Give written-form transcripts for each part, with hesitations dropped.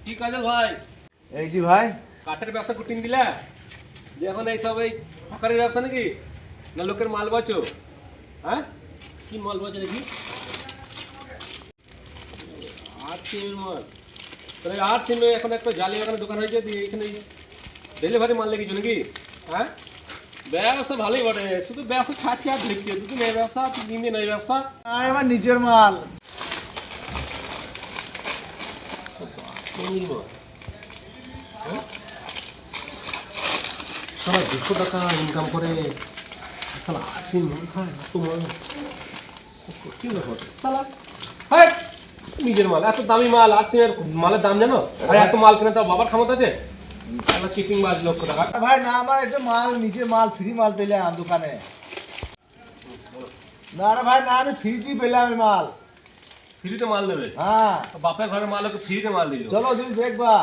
কি কাজল ভাই? এই জি ভাই। কাঠের ব্যবসা কুটিং দিলা যে এখন এইসব এই হকারের ব্যবসা নাকি না লোকের মাল বাঁচো? হ্যাঁ কি মাল বাঁচো দেখি? আট সিমের মাল। তাহলে আট সিমে এখন একটা জালি বাগানের দোকান হয়েছে দিয়ে এখানে ডেলিভারি মাল লেগেছো নাকি? হ্যাঁ ব্যবসা ভালোই বটে, শুধু ব্যবসা ছাড়ছে আর দেখছে দুদিন এই ব্যবসা তিন দিন এই ব্যবসা। আমার নিজের মাল। সারা 200 টাকা ইনকাম করে সালা আসিন খায় তোমার কি ব্যাপার সালা? হ্যাঁ নিজের মাল এত দামি মাল আসিনের মালের দাম জানো? আর এত মাল কিনে তার বাবার ক্ষমতা আছে? সালা চিটিং বাজ লক্ষ টাকা। ভাই না আমার এটা মাল নিজের মাল ফ্রি মাল পেলাম দোকানে। না রে ভাই না আমি ফ্রিতেই পেলাম এই মাল। ফ্রিতে মাল দেবে? হ্যাঁ বাপের ঘরের মাল ওকে ফ্রিতে মাল দিল। চলো তুমি দেখবা।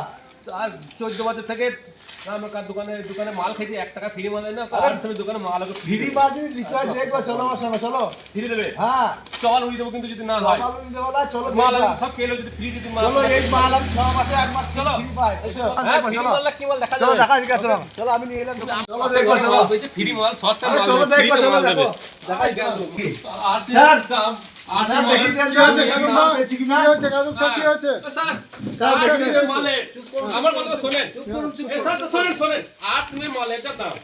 আর 14 বছর থেকে আমার দোকানে মাল খেয়েছি 1 টাকা ফ্রি মাল দেয় না, আর সব দোকানে মাল ওকে ফ্রি মাল তুমি লিখে দেখবা। চলো আমার সঙ্গে চলো। ফ্রি দেবে? হ্যাঁ চল উড়িয়ে দেবো কিন্তু যদি না হয়। মাল উনি দেবো না, চলো মাল দেখবা। আমি সব পেলো যদি ফ্রি দিতে মাল। চলো এই মাল আমি 6 মাসে 1 মাস চলো। ফ্রি পাই। এসো হ্যাঁ দেখবা, ফ্রি চলো মাল না কি মাল দেখা চলো যাবে? দেখা দিকা চলো। চলো আমি নিয়ে এলাম দোকান। চলো দেখবা চলো। ফ্রি মাল সস্তা আরে মাল। চলো দেখবা চলো দেখো। দেখা আর স্যার, দাম আর স্যার দেখি দেন যে আছে কেন না এসি কি না হচ্ছে কাজ সব কি হচ্ছে? স্যার স্যার দেখি দেন মালে আমার কথা শুনেন। স্যার তো শুনেন 8 সিমের মালের যা দাম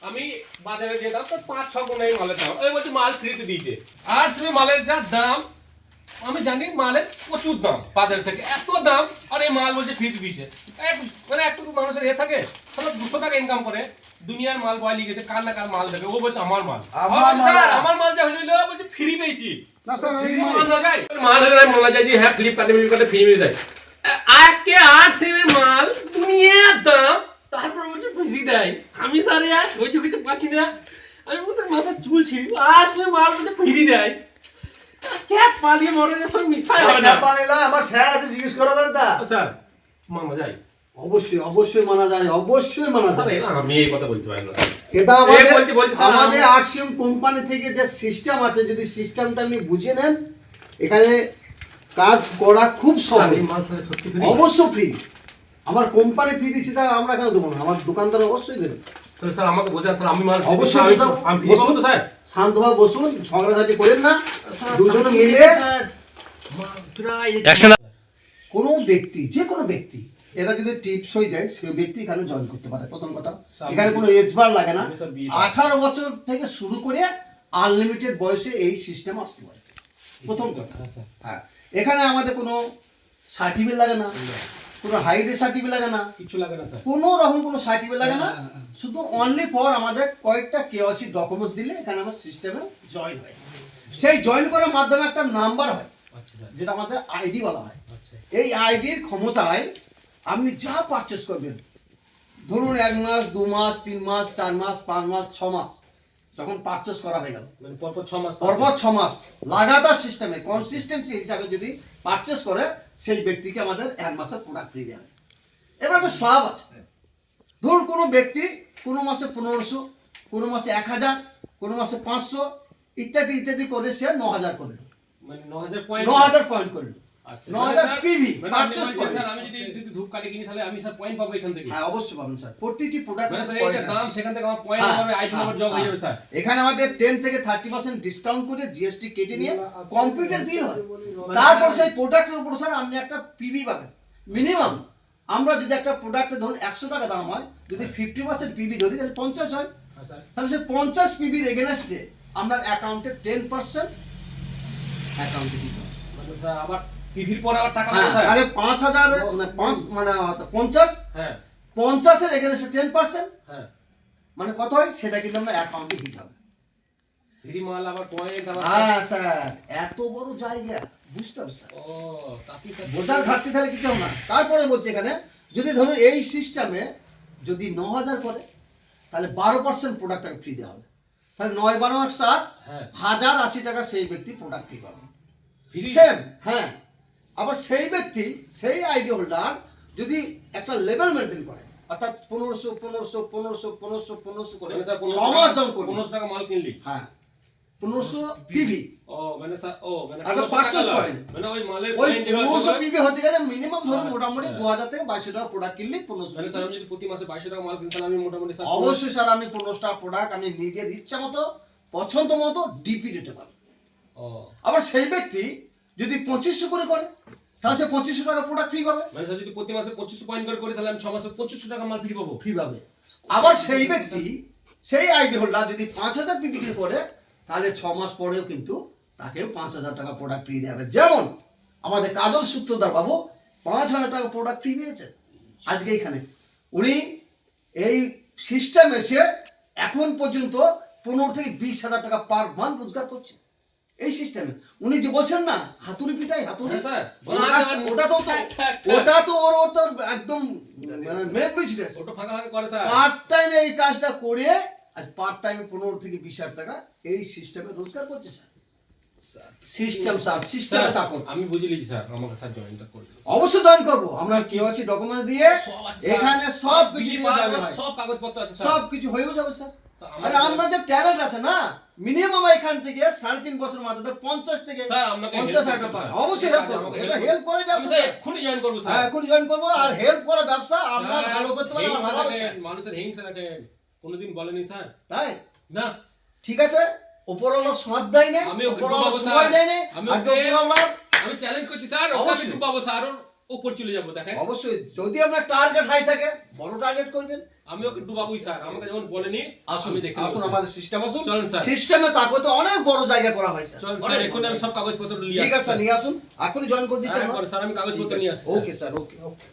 আমি বাজারে যে দাম তো 5-6 গুণ এই মালের দাম। এই বলতে মাল ফ্রিতে দিয়েছে। 8 সিমের মালের যা দাম আমি জানি মালের প্রচুর দাম বাজার থেকে এত দাম, আর এই মাল বলছে ফ্রিতে দিয়েছে। মানে একটু মানুষের এ থাকে তাহলে 200 টাকা ইনকাম করে দুনিয়ার মাল বয় লিখেছে কার না কার মাল দেবে, ও বলছে আমার মাল। আমার মাল যা হইলো বলছে ফ্রি পেয়েছি। না স্যার এই মাল লাগাই মাল হলে মালা যায় যে হ্যাঁ ফ্লিপকার্টে ফ্রি মিলে যায়। আজকে 8 সিমের মাল দুনিয়ার দাম তারপর বলছে ফ্রি দেয়। আমি সারে আস সহ্য করতে পারছি না। আমি বলতে মাথা চুলছি 8 সিমের মাল বলছে ফ্রি দেয়। ক্যাপ পালিয়ে মরে সব মিশাই হবে না। পারে না আমার স্যার আছে জিজ্ঞেস করো দেন তা। স্যার মামা যাই অবশ্যই অবশ্যই মানা যায়, অবশ্যই মানা স্যার যায়। আমি এই কথা বলতে পারি না। এটা বলছি, স্যার, আমাদের আরসিএম কোম্পানি থেকে যে সিস্টেম আছে, যদি সিস্টেমটা আপনি বুঝে নেন এখানে কাজ করা খুব সহজ। এই মাল তাহলে সত্যি ফ্রি? অবশ্যই ফ্রি। আমার কোম্পানি ফ্রি দিচ্ছে, তাহলে আমরা কেন দেবো না? আমার দোকানদার অবশ্যই দেবে। তাহলে স্যার আমাকে বোঝান তাহলে আমি মাল অবশ্যই আমি বোঝাও। ফ্রি পাবো তো স্যার? শান্তভাবে বসুন, ঝগড়াঝাটি করেন না, দুজনে মিলে কোনো ব্যক্তি, যে কোনো ব্যক্তি এটা যদি টিপসই দেয় সে ব্যক্তি এখানে জয়েন করতে পারে। প্রথম কথা, এখানে কোনো এজ বার লাগে না। 18 বছর থেকে শুরু করে আনলিমিটেড বয়সে এই সিস্টেম আসতে পারে। প্রথম কথা। হ্যাঁ, এখানে আমাদের কোনো সার্টিফিকেট লাগে না, কোনো হাইডের সার্টিফিকেট লাগে না, কিছু লাগে না স্যার। কোনো রকম কোনো সার্টিফিকেট লাগে না। শুধু অনলি ফর আমাদের কয়েকটা কেওয়াইসি ডকুমেন্টস দিলে এখানে আমার সিস্টেমে জয়েন হয়। সেই জয়েন করার মাধ্যমে একটা নাম্বার হয় আচ্ছা স্যার। যেটা আমাদের আইডি বলা হয়। আচ্ছা এই আইডির ক্ষমতায় আপনি যা পারচেস করবেন, ধরুন 1 মাস 2 মাস 3 মাস 4 মাস 5 মাস 6 মাস যখন পারচেস করা হয়ে গেল, মানে পরপর 6 মাস পরপর 6 মাস লাগাতার সিস্টেমে কনসিস্টেন্সি হিসাবে যদি পারচেস করে সেই ব্যক্তিকে আমাদের 1 মাসের প্রোডাক্ট ফ্রি দেওয়া হয়। এবার একটা স্ল্যাব আছে। ধরুন কোনো ব্যক্তি কোনো মাসে 1500, কোনো মাসে 1000, কোনো মাসে 500 ইত্যাদি ইত্যাদি করে সে 9000 করলো, মানে 9000 পয়েন্ট 9000 পয়েন্ট করলো, আচ্ছা 9000 পিভি মানে পারচেস করে। স্যার আমি যদি ধূপ কাটি কিনি তাহলে আমি স্যার পয়েন্ট পাবো এখান থেকে? হ্যাঁ অবশ্যই পাবেন স্যার, প্রতিটি প্রোডাক্ট মানে স্যার এইটা দাম সেখান থেকে আমার পয়েন্ট হবে, আইডি নাম্বার জব হয়ে যাবে স্যার। এখানে আমাদের 10 থেকে 30% ডিসকাউন্ট করে জিএসটি কেটে নিয়ে কম্পিউটার বিল হয়। তারপর সেই প্রোডাক্টের উপর স্যার আপনি একটা পিভি পাবেন মিনিমাম। আমরা যদি একটা প্রোডাক্টে ধরুন 100 টাকা দাম হয়, যদি 50% পিভি ধরি তাহলে 50 হয়। হ্যাঁ স্যার। তাহলে সেই 50 পিভির এগেনস্টে আপনার অ্যাকাউন্টে 10% অ্যাকাউন্টে দিতে হবে। মানে স্যার আবার টিভির পরে আবার টাকা হ্যাঁ, লাগে স্যার? তাহলে 5000 মানে 5 মানে 50 হ্যাঁ 50 এর এগেনস্টে 10%, হ্যাঁ। মানে কত হয় সেটা কিন্তু আমরা অ্যাকাউন্টে দিতে হবে। ফ্রি মাল আবার পয়েন্ট আবার। হ্যাঁ স্যার, এত বড় জায়গা বুঝতে হবে স্যার, ও তাতে স্যার বোঝার ঘাটতি তাহলে কিছু হবে না। তারপরে বলছি এখানে যদি ধরুন এই সিস্টেমে যদি 9000 করে তাহলে 12% প্রোডাক্টটাকে ফ্রি দেওয়া হবে। তাহলে 9 12 60, হ্যাঁ 1080 টাকা সেই ব্যক্তি প্রোডাক্ট ফ্রি পাবে। ফ্রি সেম হ্যাঁ, আবার সেই ব্যক্তি সেই আইডি হোল্ডার যদি একটা লেভেল মেনটেন করে, অর্থাৎ 1500 1500 1500 1500 1500 করে মানে স্যার 6 মাস জন করবে। 1500 টাকা মাল কিনলি হ্যাঁ 1500 পিভি। ও মানে স্যার ও মানে আর 1500 purchase টাকা point। মানে ওই মালের ওই পয়েন্ট যেগুলো 1500 আছে, পিভি হতে গেলে মিনিমাম ধরুন আচ্ছা। মোটামুটি 2000 থেকে 2200 টাকা প্রোডাক্ট কিনলে 1500 মানে স্যার আমি যদি প্রতি মাসে 2200 টাকা মাল কিনি তাহলে আমি মোটামুটি স্যার অবশ্যই স্যার আপনি 1500 টাকা প্রোডাক্ট আপনি নিজের ইচ্ছা মতো পছন্দ মতো ডিপি রেটে পাবেন। ও আবার সেই ব্যক্তি যদি 2500 করে করে তাহলে সে 2500 টাকা প্রোডাক্ট ফ্রি পাবে। মানে স্যার যদি প্রতি মাসে 2500 পয়েন্ট করে করি তাহলে আমি 6 মাসে 2500 টাকা মাল ফ্রি পাবো। ফ্রি পাবে। আবার সেই ব্যক্তি সেই আইডি হোল্ডার যদি 5000 পিপিটি করে তাহলে 6 মাস পরেও কিন্তু তাকেও 5000 টাকা প্রোডাক্ট ফ্রি দেওয়া হবে। যেমন আমাদের কাজল সূত্রধর বাবু 5000 টাকা প্রোডাক্ট ফ্রি পেয়েছে আজকে এখানে। উনি এই সিস্টেম এসে এখন পর্যন্ত 15 থেকে 20,000 টাকা পার মান্থ রোজগার করছে এই সিস্টেমে। উনি যে বলছেন না হাতুড়ি পিটাই হাতুড়ি, হ্যাঁ স্যার, ওটা তো ওর তো একদম মানে মেন বিজনেস। ওটা ফাঁকা ফাঁকা করে স্যার। পার্ট টাইম এই কাজটা করে আজ পার্ট টাইমে 15 থেকে 20,000 টাকা এই সিস্টেমে রোজগার করছে স্যার। সিস্টেম স্যার, সিস্টেমে থাকুন। আমি বুঝে লিখি স্যার, আমাকে স্যার জয়েনটা করে দিন। অবশ্যই জয়েন করবো। আমরা কেওয়াইসি ডকুমেন্টস দিয়ে সব আছে স্যার। এখানে সব কিছু বিজি দিয়ে পাস, জানা হয়। সব কাগজপত্র আছে স্যার। সব কিছু হয়েও যাবে স্যার। তো আমার আরে আমরা যে ট্যালেন্ট আছে না মিনিমাম এখান থেকে 3.5 বছর মাথাতে 50 থেকে স্যার আপনাকে 50,000 টাকা পান। অবশ্যই হেল্প করবো। এটা হেল্প করে আমি ব্যবসা। স্যার এক্ষুনি জয়েন করবো হ্যাঁ স্যার। এখন জয়েন করবো। আর হেল্প করে ব্যবসা আপনার ভালো করতে পারে, আমার হিংসা ভালো হবে রাখেন, মানুষের হিংসা রাখেন, কোনোদিন বলেনি স্যার। তাই না ঠিক আছে। উপরওয়ালা সাথ দেয় না, আমি ওকে উপরওয়ালা ডুবাবো সময় স্যার। দেয় না, আমি আজকে ওকে- উপরওয়ালা আমি চ্যালেঞ্জ করছি স্যার, ওকে আমি অবশ্যই। ডুবাবো স্যার, ওর উপর চলে যাবো দেখেন। অবশ্যই যদি আপনার টার্গেট হাই থাকে বড় টার্গেট করবেন। আমি ওকে ডুবাবোই স্যার, আমাকে যেমন বলেনি আসুন আমি দেখে আসুন নেবো। আমাদের সিস্টেম আসুন। চলুন স্যার। সিস্টেমে তাকে তো অনেক বড় জায়গা করা হয় স্যার। চল অনেক স্যার, এখন বড় আমি জায়গা। সব কাগজপত্র নিয়ে ঠিক আছে আসছি নিয়ে আসুন। এখনই জয়েন করে দিচ্ছি হ্যাঁ, আমরা। স্যার আমি কাগজপত্র নিয়ে আসছি ওকে স্যার, ওকে ওকে।